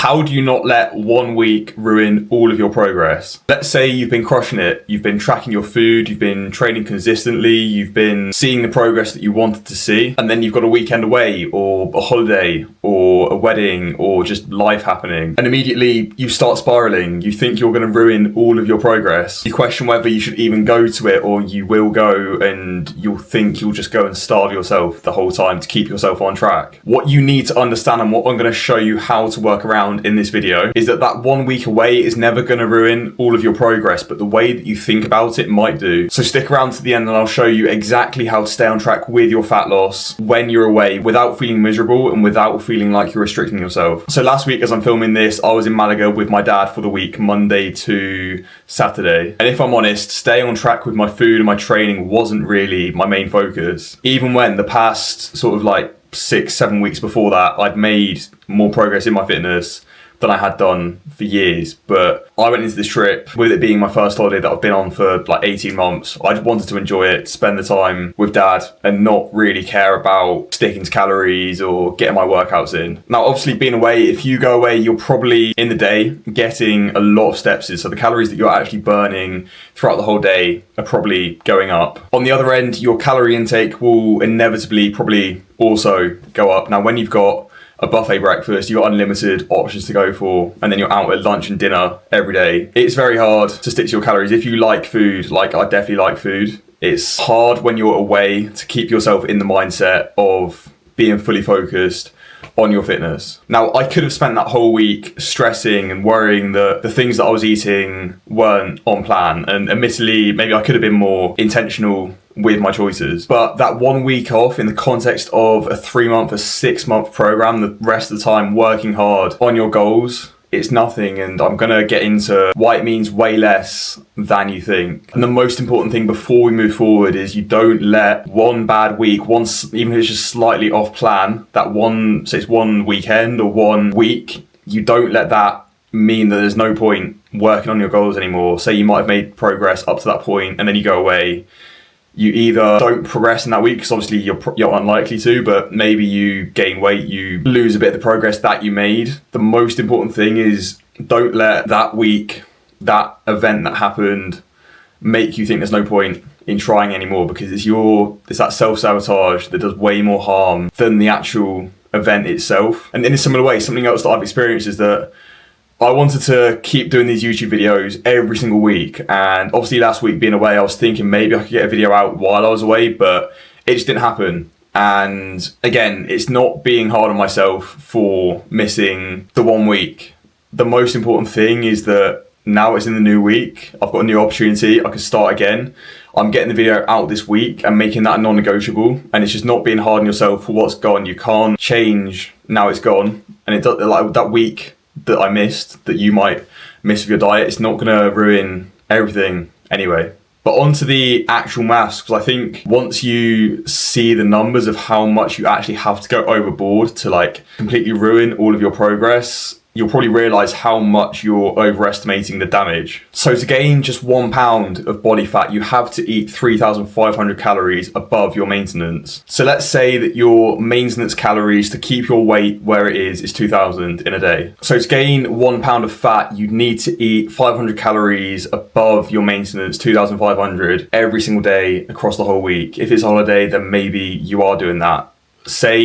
How do you not let 1 week ruin all of your progress? Let's say you've been crushing it. You've been tracking your food. You've been training consistently. You've been seeing the progress that you wanted to see. And then you've got a weekend away or a holiday or a wedding or just life happening. And immediately you start spiraling. You think you're going to ruin all of your progress. You question whether you should even go to it, or you will go and you'll think you'll just go and starve yourself the whole time to keep yourself on track. What you need to understand, and what I'm going to show you how to work around in this video, is that 1 week away is never going to ruin all of your progress, but the way that you think about it might do. So stick around to the end and I'll show you exactly how to stay on track with your fat loss when you're away without feeling miserable and without feeling like you're restricting yourself. So last week, as I'm filming this, I was in Malaga with my dad for the week, Monday to Saturday. And if I'm honest, staying on track with my food and my training wasn't really my main focus. Even when the past sort of like 6-7 weeks before that, I'd made more progress in my fitness than I had done for years. But I went into this trip, with it being my first holiday that I've been on for like 18 months. I just wanted to enjoy it, spend the time with dad and not really care about sticking to calories or getting my workouts in. Now, obviously being away, if you go away, you're probably in the day getting a lot of steps in. So the calories that you're actually burning throughout the whole day are probably going up. On the other end, your calorie intake will inevitably probably also go up. Now, when you've got a buffet breakfast, you've got unlimited options to go for, and then you're out at lunch and dinner every day, it's very hard to stick to your calories. If you like food, like I definitely like food, it's hard when you're away to keep yourself in the mindset of being fully focused on your fitness. Now, I could have spent that whole week stressing and worrying that the things that I was eating weren't on plan, and admittedly, maybe I could have been more intentional with my choices. But that 1 week off in the context of a 3-month, a 6-month program, the rest of the time working hard on your goals, it's nothing. And I'm going to get into why it means way less than you think. And the most important thing before we move forward is you don't let one bad week, even if it's just slightly off plan, say it's one weekend or 1 week, you don't let that mean that there's no point working on your goals anymore. Say you might have made progress up to that point and then you go away. You either don't progress in that week, because obviously you're unlikely to, but maybe you gain weight, you lose a bit of the progress that you made. The most important thing is don't let that week, that event that happened, make you think there's no point in trying anymore, because it's that self-sabotage that does way more harm than the actual event itself. And in a similar way, something else that I've experienced is that I wanted to keep doing these YouTube videos every single week. And obviously last week being away, I was thinking maybe I could get a video out while I was away, but it just didn't happen. And again, it's not being hard on myself for missing the 1 week. The most important thing is that now it's in the new week. I've got a new opportunity. I can start again. I'm getting the video out this week and making that a non-negotiable. And it's just not being hard on yourself for what's gone. You can't change now it's gone. And it does, like that week that I missed, that you might miss with your diet, it's not going to ruin everything anyway. But on to the actual maths, because I think once you see the numbers of how much you actually have to go overboard to like completely ruin all of your progress, you'll probably realize how much you're overestimating the damage. So to gain just 1 pound of body fat, you have to eat 3,500 calories above your maintenance. So let's say that your maintenance calories to keep your weight where it is 2,000 in a day. So to gain 1 pound of fat, you need to eat 500 calories above your maintenance, 2,500 every single day across the whole week. If it's a holiday, then maybe you are doing that. Say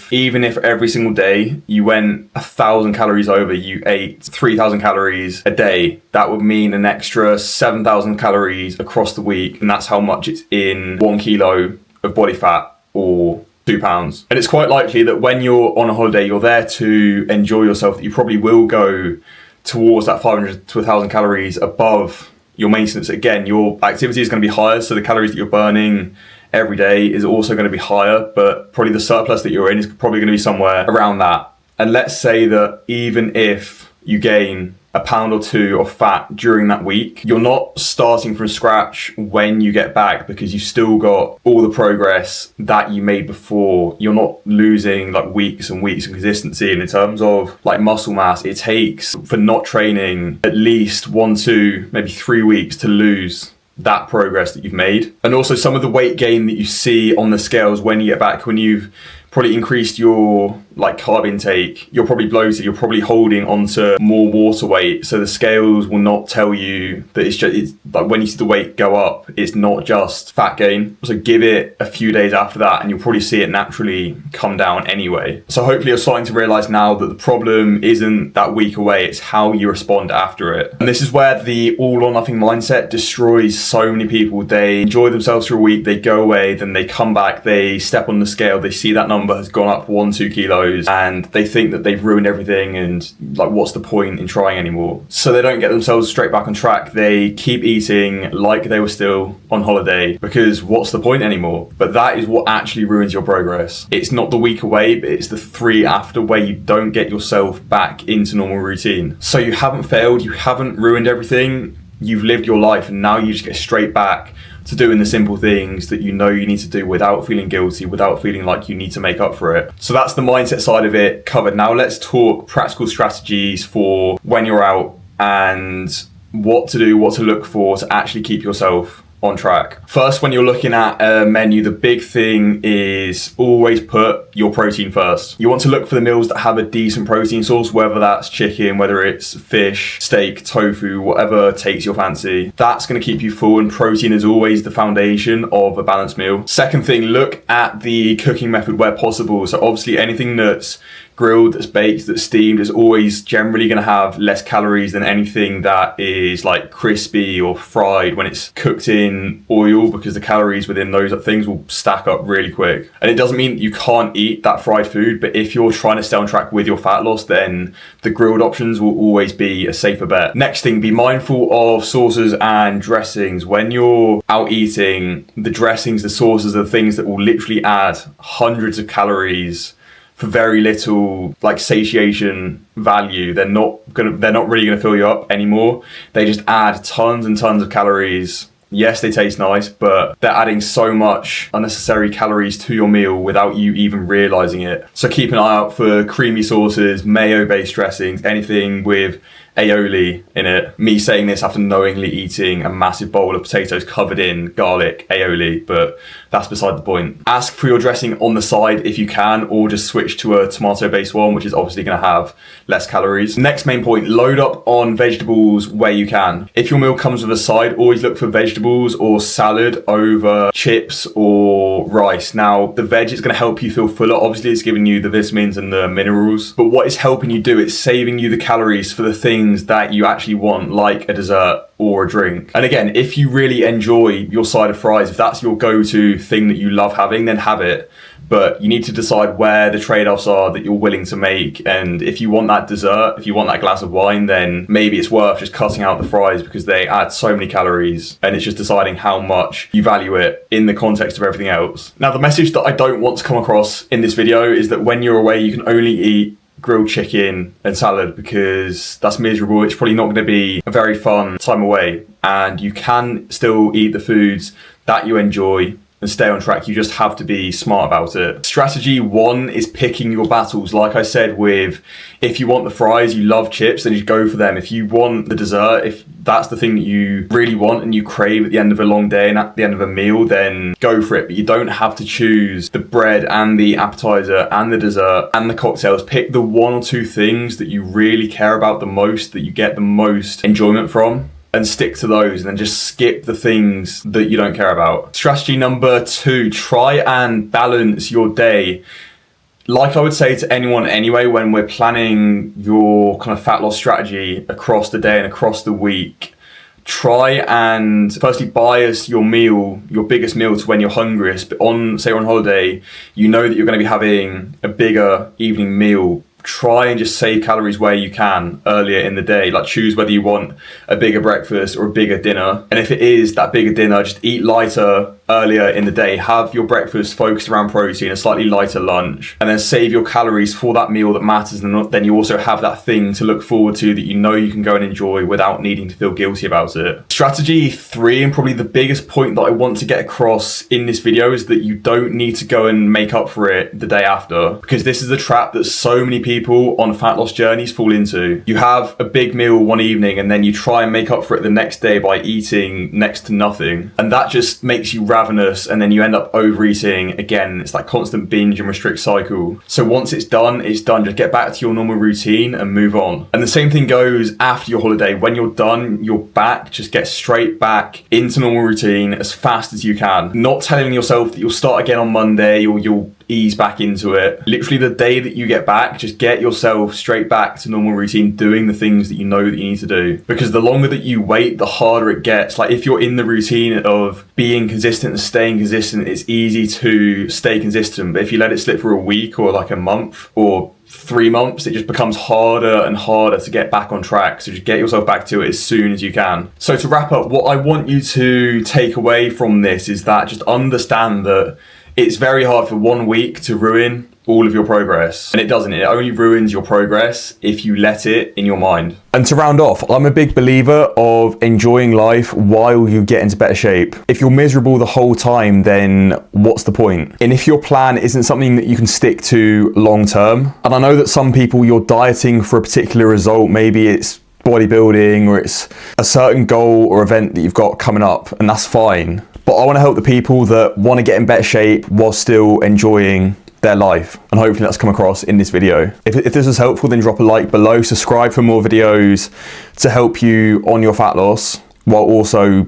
even if every single day you went 1,000 calories over, you ate 3,000 calories a day, that would mean an extra 7,000 calories across the week. And that's how much it's in 1 kilo of body fat, or 2 pounds. And it's quite likely that when you're on a holiday, you're there to enjoy yourself, that you probably will go towards that 500 to 1,000 calories above your maintenance. Again, your activity is going to be higher, so the calories that you're burning every day is also going to be higher, but probably the surplus that you're in is probably going to be somewhere around that. And let's say that even if you gain a pound or 2 of fat during that week, you're not starting from scratch when you get back, because you've still got all the progress that you made before. You're not losing like weeks and weeks of consistency. And in terms of like muscle mass, it takes, for not training, at least 1, 2, maybe 3 weeks to lose that progress that you've made. And also some of the weight gain that you see on the scales when you get back, when you've probably increased your like carb intake, you're probably bloated, you're probably holding onto more water weight. So the scales will not tell you that it's like when you see the weight go up, it's not just fat gain. So give it a few days after that and you'll probably see it naturally come down anyway. So hopefully you're starting to realize now that the problem isn't that week away, it's how you respond after it. And this is where the all or nothing mindset destroys so many people. They enjoy themselves for a week, they go away, then they come back, they step on the scale, they see that number has gone up 1-2 kilos and they think that they've ruined everything and like what's the point in trying anymore. So they don't get themselves straight back on track. They keep eating like they were still on holiday because what's the point anymore? But that is what actually ruins your progress. It's not the week away, but it's the 3 after where you don't get yourself back into normal routine. So you haven't failed, you haven't ruined everything, you've lived your life and now you just get straight back to doing the simple things that you know you need to do without feeling guilty, without feeling like you need to make up for it. So that's the mindset side of it covered. Now let's talk practical strategies for when you're out and what to do, what to look for to actually keep yourself on track. First, when you're looking at a menu, the big thing is always put your protein first. You want to look for the meals that have a decent protein source, whether that's chicken, whether it's fish, steak, tofu, whatever takes your fancy. That's going to keep you full, and protein is always the foundation of a balanced meal. Second thing, look at the cooking method where possible. So obviously anything that's grilled, that's baked, that's steamed is always generally going to have less calories than anything that is like crispy or fried when it's cooked in oil, because the calories within those things will stack up really quick. And it doesn't mean that you can't eat that fried food, but if you're trying to stay on track with your fat loss, then the grilled options will always be a safer bet. Next thing, be mindful of sauces and dressings. When you're out eating, the dressings, the sauces are the things that will literally add hundreds of calories for very little like satiation value. They're not really gonna fill you up anymore. They just add tons and tons of calories. Yes, they taste nice, but they're adding so much unnecessary calories to your meal without you even realizing it. So keep an eye out for creamy sauces, mayo-based dressings, anything with aioli in it. Me saying this after knowingly eating a massive bowl of potatoes covered in garlic aioli, but that's beside the point. Ask for your dressing on the side if you can, or just switch to a tomato-based one, which is obviously going to have less calories. Next main point, load up on vegetables where you can. If your meal comes with a side, always look for vegetables or salad over chips or rice. Now, the veg is going to help you feel fuller. Obviously, it's giving you the vitamins and the minerals, but what it's helping you do, it's saving you the calories for the things that you actually want, like a dessert or a drink. And again, if you really enjoy your side of fries, if that's your go-to thing that you love having, then have it. But you need to decide where the trade-offs are that you're willing to make. And if you want that dessert, if you want that glass of wine, then maybe it's worth just cutting out the fries because they add so many calories, and it's just deciding how much you value it in the context of everything else. Now, the message that I don't want to come across in this video is that when you're away, you can only eat grilled chicken and salad, because that's miserable. It's probably not going to be a very fun time away, and you can still eat the foods that you enjoy and stay on track. You just have to be smart about it. Strategy 1 is picking your battles. Like I said, with if you want the fries, you love chips, then you go for them. If you want the dessert, if that's the thing that you really want and you crave at the end of a long day and at the end of a meal, then go for it. But you don't have to choose the bread and the appetizer and the dessert and the cocktails. Pick the 1 or 2 things that you really care about the most, that you get the most enjoyment from, and stick to those, and then just skip the things that you don't care about. Strategy number 2, try and balance your day. Like I would say to anyone anyway, when we're planning your kind of fat loss strategy across the day and across the week, try and firstly bias your meal, your biggest meal, to when you're hungriest. But say you're on holiday, you know that you're going to be having a bigger evening meal. Try and just save calories where you can earlier in the day. Like, choose whether you want a bigger breakfast or a bigger dinner. And if it is that bigger dinner, just eat lighter earlier in the day. Have your breakfast focused around protein, a slightly lighter lunch, and then save your calories for that meal that matters. And then you also have that thing to look forward to that you know you can go and enjoy without needing to feel guilty about it. Strategy 3, and probably the biggest point that I want to get across in this video, is that you don't need to go and make up for it the day after, because this is the trap that so many people on fat loss journeys fall into. You have a big meal one evening and then you try and make up for it the next day by eating next to nothing, and that just makes you ravenous, and then you end up overeating again. It's that constant binge and restrict cycle. So once it's done, it's done. Just get back to your normal routine and move on. And the same thing goes after your holiday. When you're done, you're back. Just get straight back into normal routine as fast as you can. Not telling yourself that you'll start again on Monday or you'll ease back into it. Literally the day that you get back, just get yourself straight back to normal routine, doing the things that you know that you need to do. Because the longer that you wait, the harder it gets. Like if you're in the routine of being consistent and staying consistent, it's easy to stay consistent. But if you let it slip for a week or like a month or 3 months, it just becomes harder and harder to get back on track. So just get yourself back to it as soon as you can. So to wrap up, what I want you to take away from this is that just understand that it's very hard for 1 week to ruin all of your progress. And it doesn't. It only ruins your progress if you let it in your mind. And to round off, I'm a big believer of enjoying life while you get into better shape. If you're miserable the whole time, then what's the point? And if your plan isn't something that you can stick to long term, and I know that some people, you're dieting for a particular result, maybe it's bodybuilding or it's a certain goal or event that you've got coming up, and that's fine. But I want to help the people that want to get in better shape while still enjoying their life. And hopefully that's come across in this video. If this was helpful, then drop a like below, subscribe for more videos to help you on your fat loss while also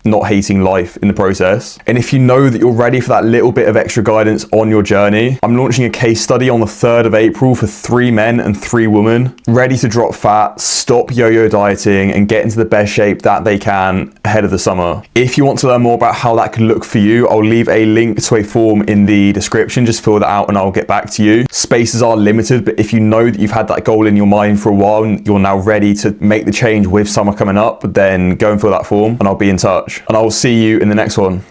not hating life in the process. And if you know that you're ready for that little bit of extra guidance on your journey, I'm launching a case study on the 3rd of April for 3 men and 3 women ready to drop fat, stop yo-yo dieting, and get into the best shape that they can ahead of the summer. If you want to learn more about how that could look for you, I'll leave a link to a form in the description. Just fill that out and I'll get back to you. Spaces are limited, but if you know that you've had that goal in your mind for a while and you're now ready to make the change with summer coming up, then go and fill that form and I'll be in touch. And I will see you in the next one.